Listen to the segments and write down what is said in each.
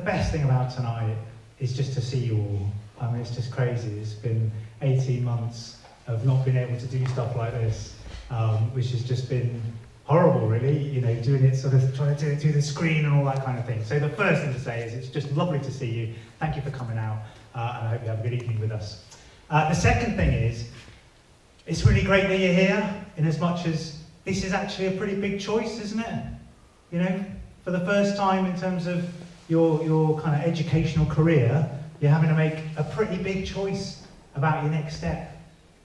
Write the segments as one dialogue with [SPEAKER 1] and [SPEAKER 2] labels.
[SPEAKER 1] best thing about tonight is just to see you all. I mean, it's just crazy. It's been 18 months of not being able to do stuff like this, which has just been horrible, really, you know, doing it, sort of trying to do it through the screen and all that kind of thing. So the first thing to say is it's just lovely to see you. Thank you for coming out, and I hope you have a good evening with us. The second thing is, it's really great that you're here, in as much as this is actually a pretty big choice, isn't it? You know, for the first time in terms of your kind of educational career, you're having to make a pretty big choice about your next step.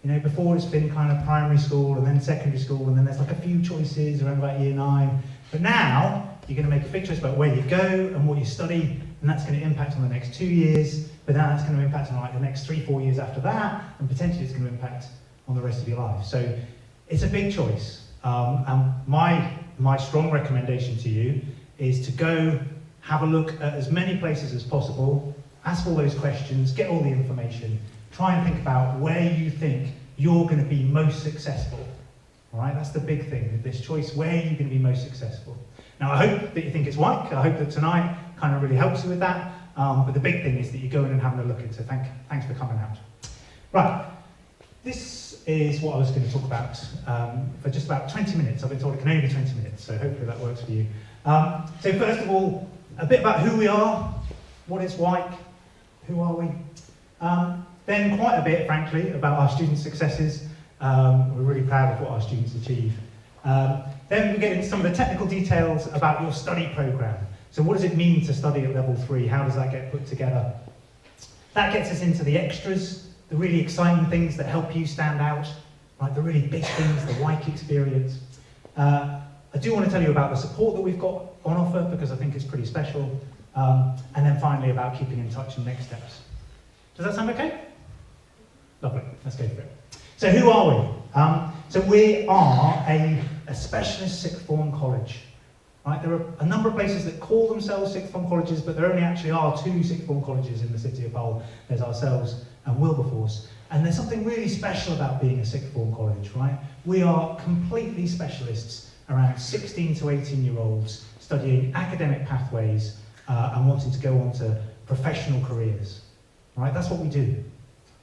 [SPEAKER 1] You know, before it's been kind of primary school and then secondary school, and then there's like a few choices around about year 9. But now, you're going to make a big choice about where you go and what you study, and that's going to impact on the next 2 years, but then that's going to impact on like the next 3-4 years after that, and potentially it's going to impact on the rest of your life. So it's a big choice. And my strong recommendation to you is to go have a look at as many places as possible, ask all those questions, get all the information, try and think about where you think you're going to be most successful. All right, that's the big thing with this choice, where you're going to be most successful. Now, I hope that you think it's Wyke. I hope that tonight kind of really helps you with that. But the big thing is that you go in and having a look at it. So thanks for coming out. Right, this is what I was going to talk about for just about 20 minutes. I've been told it can only be 20 minutes, so hopefully that works for you. So first of all, a bit about who we are, what is Wyke, who are we? Then quite a bit, frankly, about our students' successes. We're really proud of what our students achieve. Then we get into some of the technical details about your study programme. So what does it mean to study at level 3? How does that get put together? That gets us into the extras, the really exciting things that help you stand out, like the really big things, the Wyke experience. I do want to tell you about the support that we've got on offer, because I think it's pretty special. And then finally about keeping in touch and next steps. Does that sound okay? Lovely, let's go for it. So who are we? So we are a specialist sixth form college. Right? There are a number of places that call themselves sixth form colleges, but there only actually are 2 sixth form colleges in the city of Hull. There's ourselves and Wilberforce. And there's something really special about being a sixth form college, right? We are completely specialists around 16 to 18-year-olds studying academic pathways and wanting to go on to professional careers. Right? That's what we do.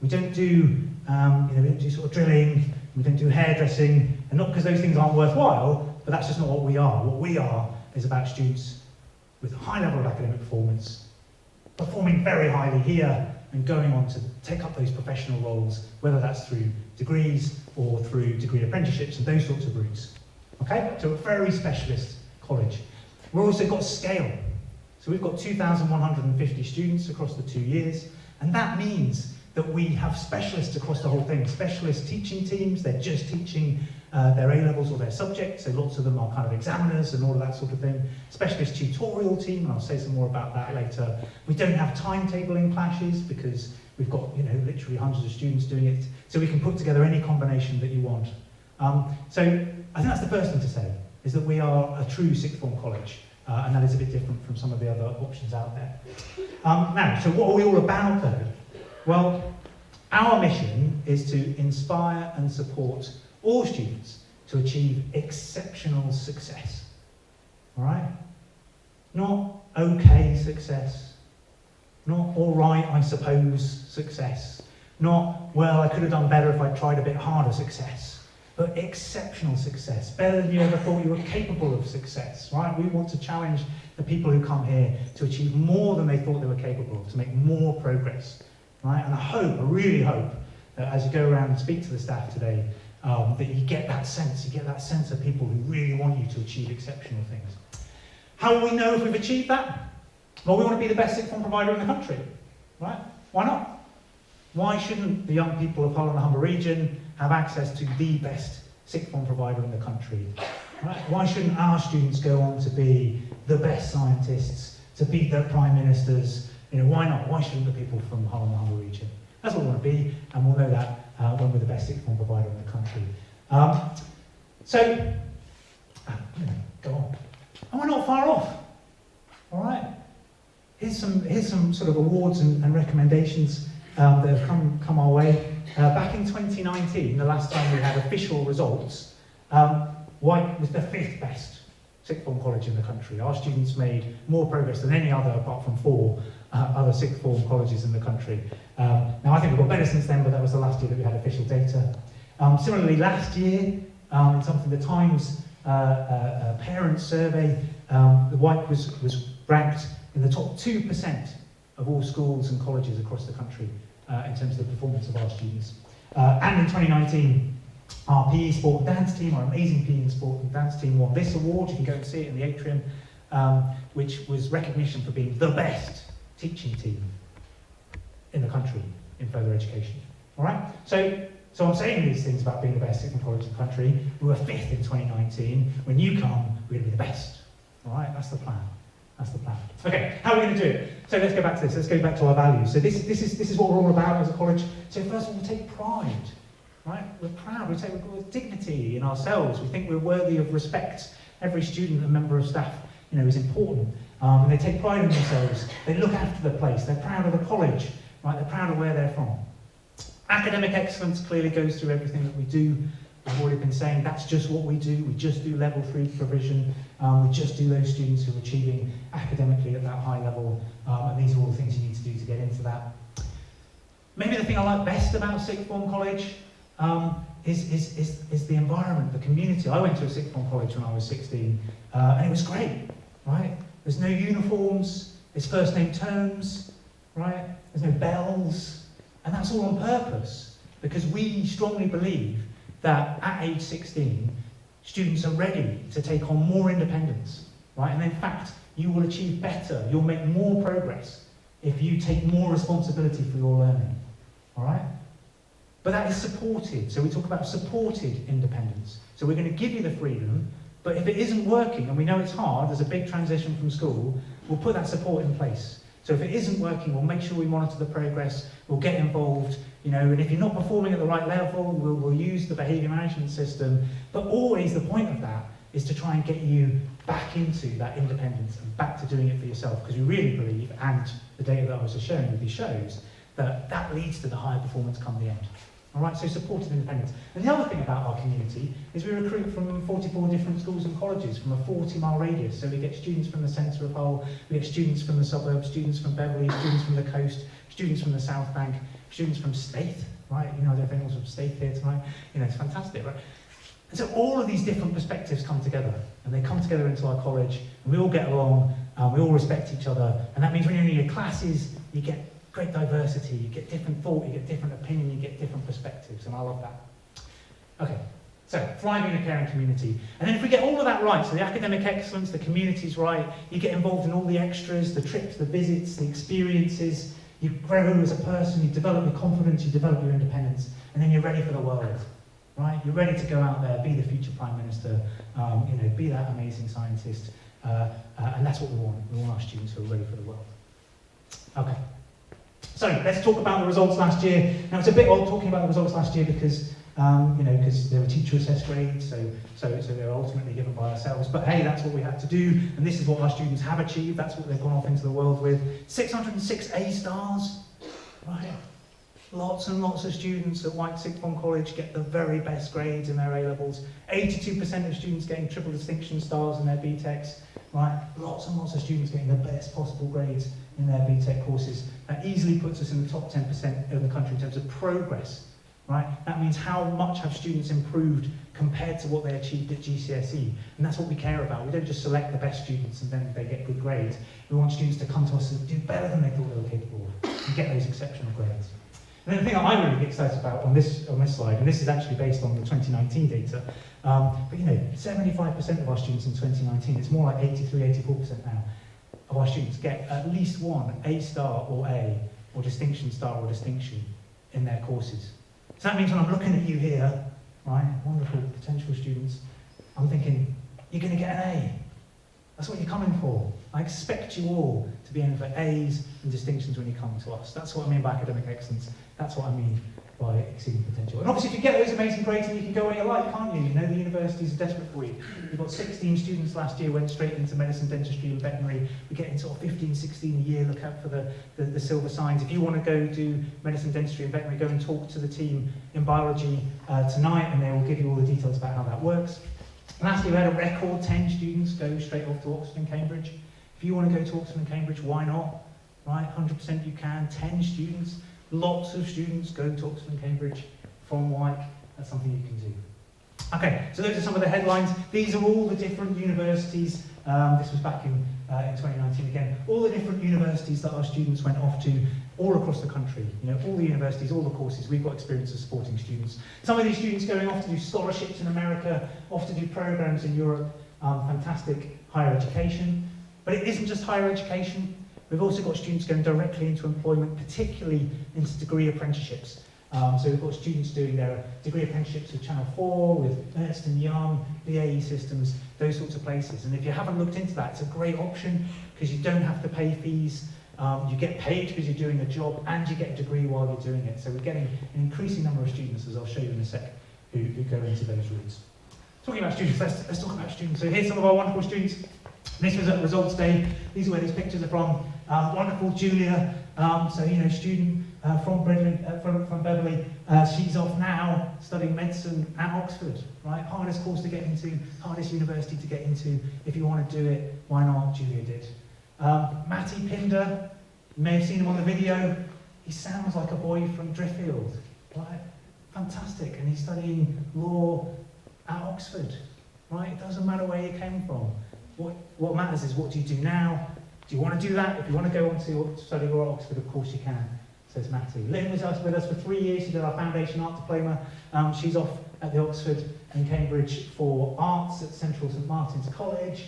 [SPEAKER 1] We don't do, we don't do sort of drilling, we don't do hairdressing, and not because those things aren't worthwhile, but that's just not what we are. What we are is about students with a high level of academic performance, performing very highly here, and going on to take up those professional roles, whether that's through degrees or through degree apprenticeships and those sorts of routes. Okay? So a very specialist college. We've also got scale. So we've got 2,150 students across the 2 years, and that means that we have specialists across the whole thing. Specialist teaching teams, they're just teaching their A-levels or their subjects, so lots of them are kind of examiners and all of that sort of thing. Specialist tutorial team, and I'll say some more about that later. We don't have timetabling clashes because we've got, literally hundreds of students doing it, so we can put together any combination that you want. So I think that's the first thing to say, is that we are a true sixth form college, and that is a bit different from some of the other options out there. Now, so what are we all about though? Well, our mission is to inspire and support all students to achieve exceptional success. All right? Not okay success. Not all right, I suppose success. Not, well, I could have done better if I tried a bit harder success. But exceptional success. Better than you ever thought you were capable of success. Right? We want to challenge the people who come here to achieve more than they thought they were capable of, to make more progress. Right? And I really hope, that as you go around and speak to the staff today, that you get that sense of people who really want you to achieve exceptional things. How will we know if we've achieved that? Well, we want to be the best sixth form provider in the country, right? Why not? Why shouldn't the young people of Hull and the Humber region have access to the best sixth form provider in the country? Right? Why shouldn't our students go on to be the best scientists, to be the prime ministers? Why not? Why shouldn't the people from Hull and the Humber region? That's what we want to be, and we'll know that when we're the best sixth form provider in the country. Go on. And we're not far off. All right. Here's some sort of awards and recommendations that have come our way. Back in 2019, the last time we had official results, Wyke was the 5th best sixth form college in the country. Our students made more progress than any other, apart from 4 other sixth form colleges in the country. Now I think we've got better since then, but that was the last year that we had official data. Similarly, last year, in something the Times parent survey, the Wyke was ranked in the top 2% of all schools and colleges across the country in terms of the performance of our students. And in 2019, our PE sport and dance team, our amazing PE and sport and dance team, won this award. You can go and see it in the atrium, which was recognition for being the best teaching team in the country in further education. All right? So I'm saying these things about being the best sixth form college in the country. We were 5th in 2019. When you come, we're going to be the best. All right? That's the plan. That's the plan. Okay, how are we going to do it? So let's go back to this. Let's go back to our values. So this is what we're all about as a college. So first of all, we take pride. Right? We're proud. We take dignity in ourselves. We think we're worthy of respect. Every student and member of staff, is important. And they take pride in themselves. They look after the place. They're proud of the college. Right? They're proud of where they're from. Academic excellence clearly goes through everything that we do. I've already been saying that's just what we do. We just do level 3 provision. We just do those students who are achieving academically at that high level. And these are all the things you need to do to get into that. Maybe the thing I like best about sixth form college is the environment, the community. I went to a sixth form college when I was 16, and it was great, right? There's no uniforms, there's first name terms, right? There's no bells, and that's all on purpose, because we strongly believe that at age 16, students are ready to take on more independence, right? And in fact, you will achieve better, you'll make more progress if you take more responsibility for your learning, all right? But that is supported. So we talk about supported independence. So we're going to give you the freedom, but if it isn't working, and we know it's hard, there's a big transition from school, we'll put that support in place. So if it isn't working, we'll make sure we monitor the progress, we'll get involved, and if you're not performing at the right level, we'll use the behaviour management system. But always the point of that is to try and get you back into that independence and back to doing it for yourself, because we really believe, and the data that I was just showing with you shows, that leads to the higher performance come the end. All right, so supported independence. And the other thing about our community is we recruit from 44 different schools and colleges from a 40-mile radius. So we get students from the centre of Hull, we get students from the suburbs, students from Beverley, students from the coast, students from the South Bank, students from Staith, right? I don't know if anyone's from Staith here tonight. It's fantastic, right? And so all of these different perspectives come together, and they come together into our college, and we all get along, we all respect each other, and that means when you're in your classes, you get great diversity, you get different thought, you get different opinion, you get different perspectives, and I love that. Okay, so thriving in a caring community. And then if we get all of that right, so the academic excellence, the community's right, you get involved in all the extras, the trips, the visits, the experiences, you grow as a person, you develop your confidence, you develop your independence, and then you're ready for the world, right? You're ready to go out there, be the future Prime Minister, be that amazing scientist, and that's what we want. We want our students who are ready for the world. Okay. So let's talk about the results last year. Now it's a bit odd talking about the results last year because because there were teacher assessed grades, so they were ultimately given by ourselves. But hey, that's what we had to do, and this is what our students have achieved. That's what they've gone off into the world with. 606 A stars, right? Lots and lots of students at Wyke Sixth Form College get the very best grades in their A-levels. 82% of students getting triple distinction stars in their BTECs, right? Lots and lots of students getting the best possible grades in their BTEC courses. That easily puts us in the top 10% of the country in terms of progress, right? That means how much have students improved compared to what they achieved at GCSE. And that's what we care about. We don't just select the best students and then they get good grades. We want students to come to us and do better than they thought they were capable of and get those exceptional grades. And then the thing that I'm really excited about on this slide, and this is actually based on the 2019 data, but 75% of our students in 2019, it's more like 83, 84% now, of our students get at least one A star or A, or distinction star or distinction in their courses. So that means when I'm looking at you here, right, wonderful potential students, I'm thinking, you're going to get an A. That's what you're coming for. I expect you all to be in for A's and distinctions when you come to us. That's what I mean by academic excellence. That's what I mean by exceeding potential. And obviously if you get those amazing grades, then you can go where you like, can't you? The universities are desperate for you. We've got 16 students last year went straight into medicine, dentistry and veterinary. We're getting sort of 15, 16 a year. Look out for the silver signs. If you want to go do medicine, dentistry and veterinary, go and talk to the team in biology tonight, and they will give you all the details about how that works. Last year we had a record 10 students go straight off to Oxford and Cambridge. If you want to go to Oxford and Cambridge, why not? Right, 100% you can. 10 students, lots of students go to Oxford and Cambridge from Wyke. That's something you can do. Okay, so those are some of the headlines. These are all the different universities. This was back in 2019 again. All the different universities that our students went off to all across the country. You know, all the universities, all the courses. We've got experience of supporting students. Some of these students going off to do scholarships in America, off to do programs in Europe. Fantastic higher education. But it isn't just higher education. We've also got students going directly into employment, particularly into degree apprenticeships. So we've got students doing their degree apprenticeships with Channel 4, with Ernst & Young, BAE Systems, those sorts of places. And if you haven't looked into that, it's a great option because you don't have to pay fees. You get paid because you're doing a job and you get a degree while you're doing it. So we're getting an increasing number of students, as I'll show you in a sec, who go into those routes. Talking about students, let's talk about students. So here's some of our wonderful students. This was at results day. These are where these pictures are from. Wonderful Julia, so you know, student from Beverley. She's off now studying medicine at Oxford, right? Hardest course to get into, hardest university to get into. If you want to do it, why not? Julia did. Matty Pinder, you may have seen him on the video. He sounds like a boy from Driffield, right? Fantastic, and he's studying law at Oxford, right? It doesn't matter where you came from. What matters is, what do you do now? Do you want to do that? If you want to go on to study law at Oxford, of course you can, says Matty. Lynn was with us for 3 years. She did our Foundation Art Diploma. She's off at the Oxford and Cambridge for arts at Central St Martin's College.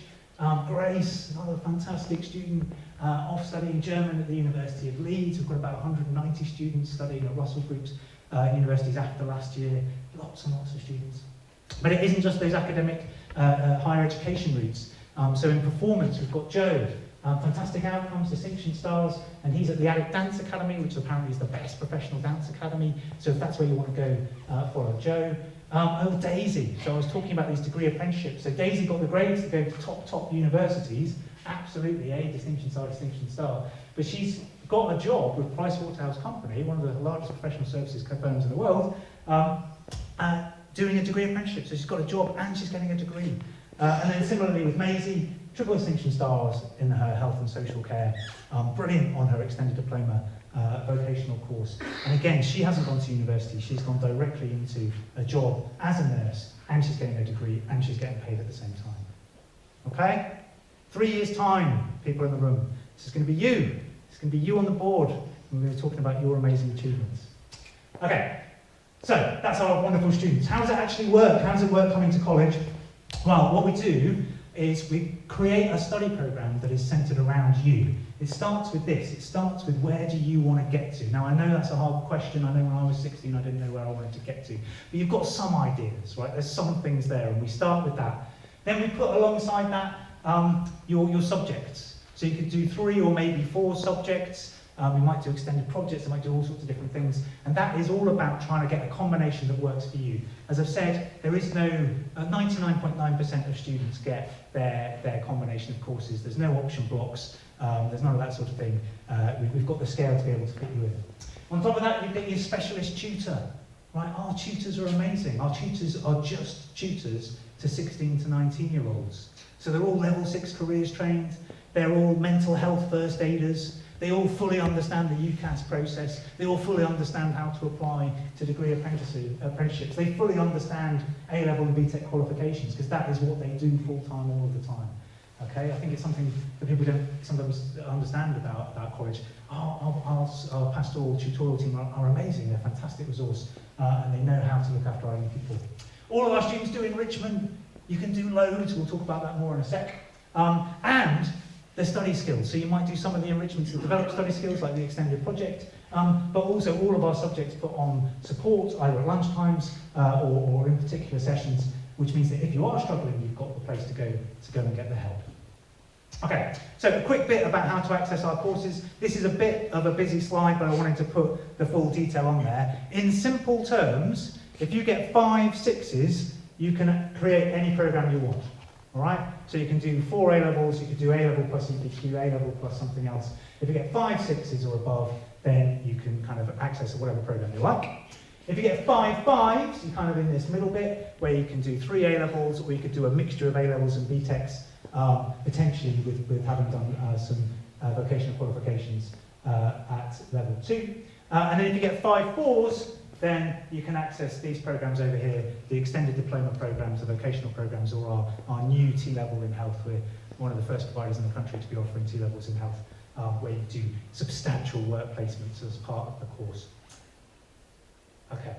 [SPEAKER 1] Grace, another fantastic student, off studying German at the University of Leeds. We've got about 190 students studying at Russell Group's universities after last year. Lots and lots of students. But it isn't just those academic higher education routes. So in performance, we've got Joe. Fantastic outcomes, distinction stars, and he's at the Addict Dance Academy, which apparently is the best professional dance academy. So if that's where you want to go, follow Joe. Daisy. So I was talking about these degree apprenticeships. So Daisy got the grades to go to top universities. Absolutely, distinction star. But she's got a job with PricewaterhouseCoopers, one of the largest professional services firms in the world, doing a degree apprenticeship. So she's got a job and she's getting a degree. And then similarly with Maisie, triple distinction stars in her health and social care, brilliant on her extended diploma vocational course. And again, she hasn't gone to university, she's gone directly into a job as a nurse, and she's getting a degree, and she's getting paid at the same time. Okay? 3 years' time, people in the room. This is going to be you. It's going to be you on the board. We're going to be talking about your amazing achievements. Okay, so that's our wonderful students. How does it actually work? How does it work coming to college? Well, what we do is we create a study program that is centered around you. It starts with this. It starts with, where do you want to get to? Now, I know that's a hard question. I know when I was 16, I didn't know where I wanted to get to. But you've got some ideas, right? There's some things there, and we start with that. Then we put alongside that your subjects. So you could do 3 or maybe 4 subjects. We might do extended projects, we might do all sorts of different things, and that is all about trying to get a combination that works for you. As I've said, there is no, 99.9% of students get their combination of courses. There's no option blocks, there's none of that sort of thing. We've got the scale to be able to fit you in. On top of that, you get your specialist tutor, right? Our tutors are amazing. Our tutors are just tutors to 16 to 19-year-olds. So they're all level 6 careers trained, they're all mental health first aiders. They all fully understand the UCAS process. They all fully understand how to apply to degree apprenticeships. They fully understand A-level and BTEC qualifications, because that is what they do full-time all of the time. Okay, I think it's something that people don't sometimes understand about college. Our pastoral tutorial team are amazing. They're a fantastic resource, and they know how to look after our young people. All of our students do enrichment. You can do loads. We'll talk about that more in a sec. And the study skills. So you might do some of the enrichments that develop study skills, like the extended project, but also all of our subjects put on support, either at lunchtimes or in particular sessions, which means that if you are struggling, you've got the place to go and get the help. Okay, so a quick bit about how to access our courses. This is a bit of a busy slide, but I wanted to put the full detail on there. In simple terms, if you get 5 6s, you can create any program you want. All right, so you can do 4 A-levels, you could do A-level plus EPQ, A-level plus something else. If you get 5 6s or above, then you can kind of access whatever program you like. If you get 5 5s, you're kind of in this middle bit where you can do 3 A-levels, or you could do a mixture of A-levels and BTECs, potentially with having done some vocational qualifications at level 2. And then if you get 5 4s, then you can access these programs over here, the extended diploma programs, the vocational programs, or our new T-level in health. We're one of the first providers in the country to be offering T-levels in health, where you do substantial work placements as part of the course. Okay,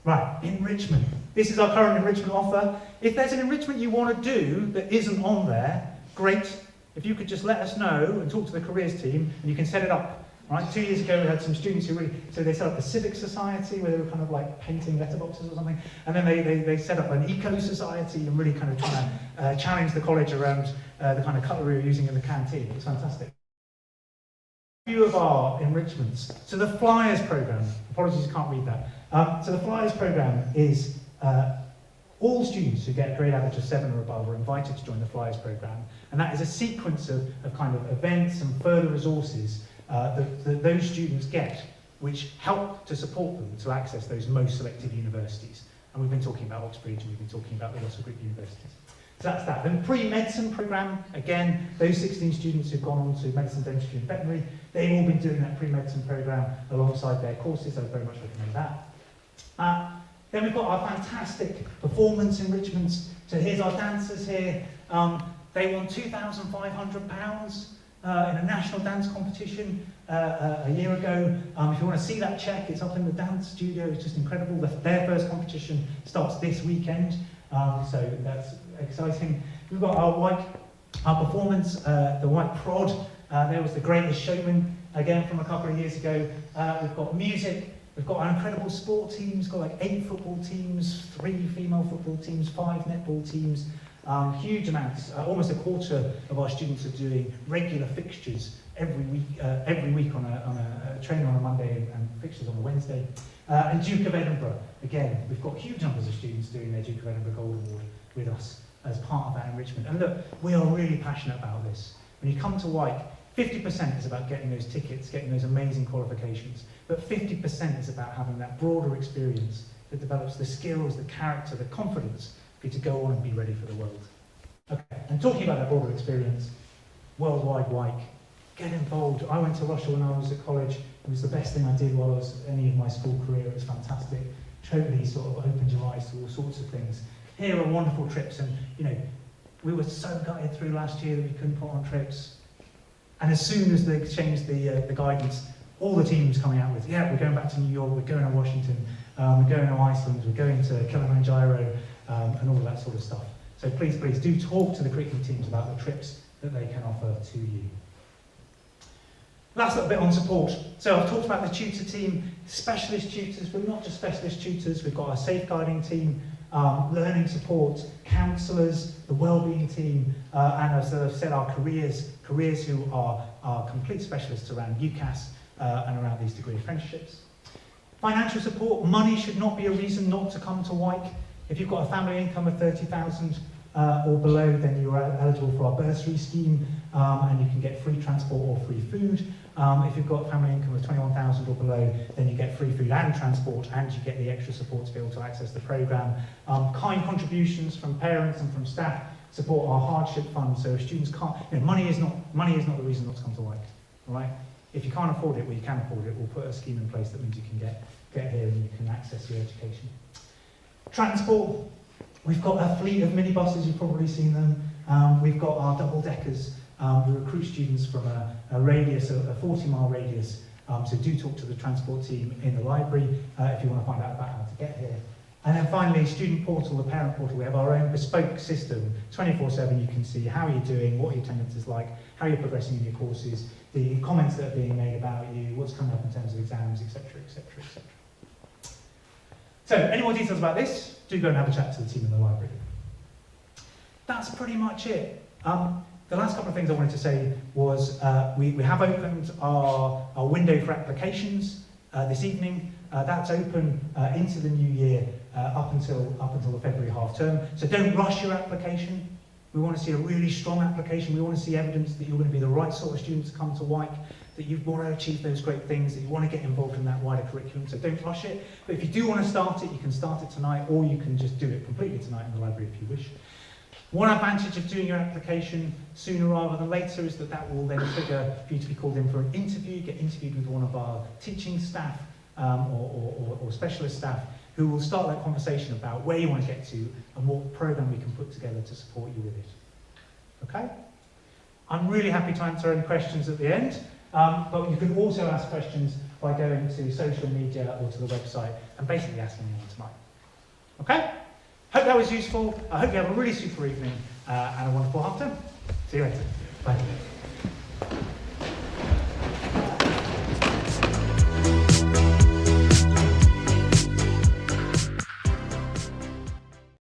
[SPEAKER 1] right, enrichment. This is our current enrichment offer. If there's an enrichment you want to do that isn't on there, great. If you could just let us know and talk to the careers team, and you can set it up. Right, 2 years ago we had some students who so they set up a civic society where they were kind of like painting letterboxes or something, and then they set up an eco-society and really kind of trying to challenge the college around the kind of cutlery we're using in the canteen. It's fantastic. A few of our enrichments. So the Flyers program, apologies I can't read that. So the Flyers program is all students who get a grade average of 7 or above are invited to join the Flyers program, and that is a sequence of kind of events and further resources that those students get, which help to support them to access those most selective universities. And we've been talking about Oxbridge, and we've been talking about the Russell Group universities. So that's that. Then pre-medicine programme, again, those 16 students who've gone on to medicine, dentistry and veterinary, they've all been doing that pre-medicine programme alongside their courses. I would very much recommend that. Then we've got our fantastic performance enrichments. So here's our dancers here. They won £2,500 in a national dance competition a year ago. If you want to see that check, it's up in the dance studio. It's just incredible. Their first competition starts this weekend, so that's exciting. We've got our Wyke, our performance, the Wyke Prod. There was the Greatest Showman, again from a couple of years ago. We've got music. We've got our incredible sport teams. Got like 8 football teams, 3 female football teams, 5 netball teams. Huge amounts. Almost a quarter of our students are doing regular fixtures every week on a training on a Monday and fixtures on a Wednesday. And Duke of Edinburgh, again, we've got huge numbers of students doing their Duke of Edinburgh Gold Award with us as part of that enrichment. And look, we are really passionate about this. When you come to Wyke, 50% is about getting those tickets, getting those amazing qualifications, but 50% is about having that broader experience that develops the skills, the character, the confidence for you to go on and be ready for the world. Okay, and talking about that broader experience, worldwide Wyke, get involved. I went to Russia when I was at college. It was the best thing I did while I was any of my school career. It was fantastic. Totally sort of opened your eyes to all sorts of things. Here are wonderful trips, and you know, we were so gutted through last year that we couldn't put on trips. And as soon as they changed the guidance, all the teams coming out with, yeah, we're going back to New York, we're going to Washington, we're going to Iceland, we're going to Kilimanjaro, and all of that sort of stuff. So please do talk to the curriculum teams about the trips that they can offer to you. Last little bit on support. So I've talked about the tutor team, specialist tutors, but not just specialist tutors. We've got our safeguarding team, learning support, counsellors, the wellbeing team, and as I've said, our careers who are complete specialists around UCAS and around these degree apprenticeships. Financial support, money should not be a reason not to come to Wyke. If you've got a family income of 30,000 or below, then you're eligible for our bursary scheme, and you can get free transport or free food. If you've got a family income of 21,000 or below, then you get free food and transport, and you get the extra support to be able to access the programme. Kind contributions from parents and from staff support our hardship fund, so if students can't, you know, money is not the reason not to come to Wyke, all right? If you can't afford it, well, you can afford it, we'll put a scheme in place that means you can get here and you can access your education. Transport, we've got a fleet of minibuses, you've probably seen them. We've got our double-deckers. We recruit students from a radius, a 40-mile radius, so do talk to the transport team in the library if you want to find out about how to get here. And then finally, student portal, the parent portal, we have our own bespoke system, 24/7. You can see how you're doing, what your attendance is like, how you're progressing in your courses, the comments that are being made about you, what's coming up in terms of exams, etc., etc., etc. So, any more details about this, do go and have a chat to the team in the library. That's pretty much it. The last couple of things I wanted to say was we have opened our window for applications this evening. That's open into the new year up until the February half term. So don't rush your application. We want to see a really strong application. We want to see evidence that you're going to be the right sort of student to come to Wyke, that you want to achieve those great things, that you want to get involved in that wider curriculum. So don't rush it. But if you do want to start it, you can start it tonight, or you can just do it completely tonight in the library if you wish. One advantage of doing your application sooner rather than later is that that will then trigger for you to be called in for an interview, get interviewed with one of our teaching staff or specialist staff, who will start that conversation about where you want to get to and what program we can put together to support you with it. Okay? I'm really happy to answer any questions at the end, but you can also ask questions by going to social media or to the website and basically asking me tonight. Okay? Hope that was useful. I hope you have a really super evening and a wonderful half term. See you later. Bye.